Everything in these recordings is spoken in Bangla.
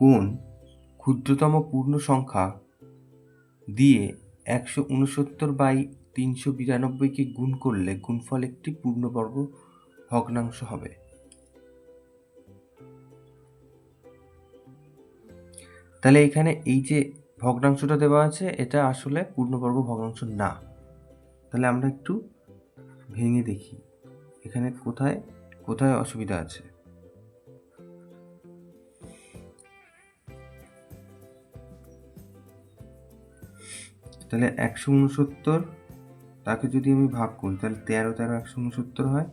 কোন ক্ষুদ্রতম পূর্ণ সংখ্যা দিয়ে 169/392 গুণ করলে গুণফল একটি পূর্ণবর্গ ভগ্নাংশ হবে? তাহলে এখানে এই যে ভগ্নাংশটা দেওয়া আছে এটা আসলে পূর্ণবর্গ ভগ্নাংশ না। তাহলে আমরা একটু ভেঙে দেখি এখানে কোথায় কোথায় অসুবিধা আছে। তাহলে 169 তাকে যদি আমি ভাগ করি তাহলে 13 13 169 হয়,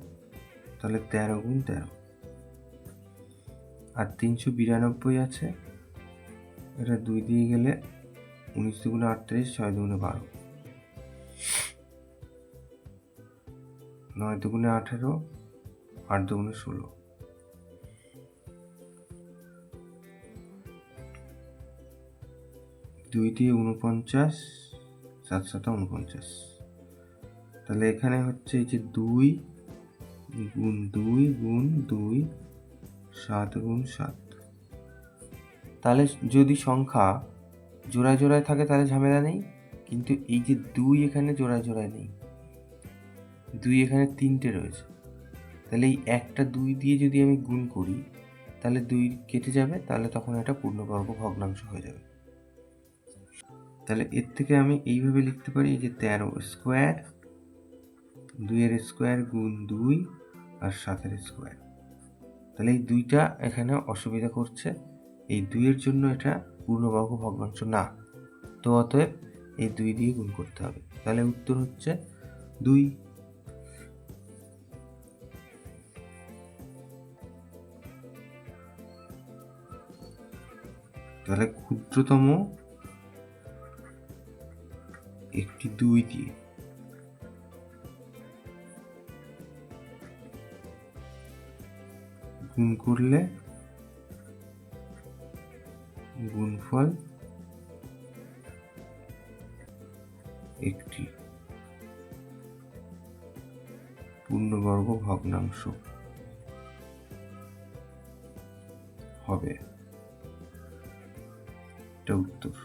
তাহলে 13 গুণ 13। আর 392 আছে, এটা 2 দিয়ে গেলে 19 দুগুণে 38, 6 দুগুণে 12, 9 দুগুণে 18, 8 দুগুণে 16, 2 দিয়ে 49, 7 7 49। তাহলে এখানে হচ্ছে এই যে 2 গুণ 2 গুণ 2, 7 গুণ 7। তাহলে যদি সংখ্যা জোড়ায় জোড়ায় থাকে তাহলে ঝামেলা নেই, কিন্তু এই যে 2 এখানে জোড়ায় জোড়ায় নেই, 2 এখানে 3টে রয়েছে। তাহলে এই একটা 2 দিয়ে যদি আমি গুণ করি তাহলে 2 কেটে যাবে, তাহলে তখন এটা পূর্ণবর্গ ভগ্নাংশ হয়ে যাবে। তাহলে এর থেকে আমি এইভাবে লিখতে পারি যে 13 স্কোয়ার, 2 এর স্কোয়ার গুণ 2 আর 7 এর স্কোয়ার। তাহলে এই 2টা এখানে অসুবিধা করছে, এই 2 এর জন্য এটা পূর্ণবর্গ ভগ্নাংশ না, তো অতএব এই 2 দিয়ে গুণ করতে হবে। তাহলে উত্তর হচ্ছে 2। তাহলে ক্ষুদ্রতম একটি 2 দিয়ে গুণ করলে গুণফল একটি পূর্ণবর্গ ভগ্নাংশ হবে, এটা উত্তর।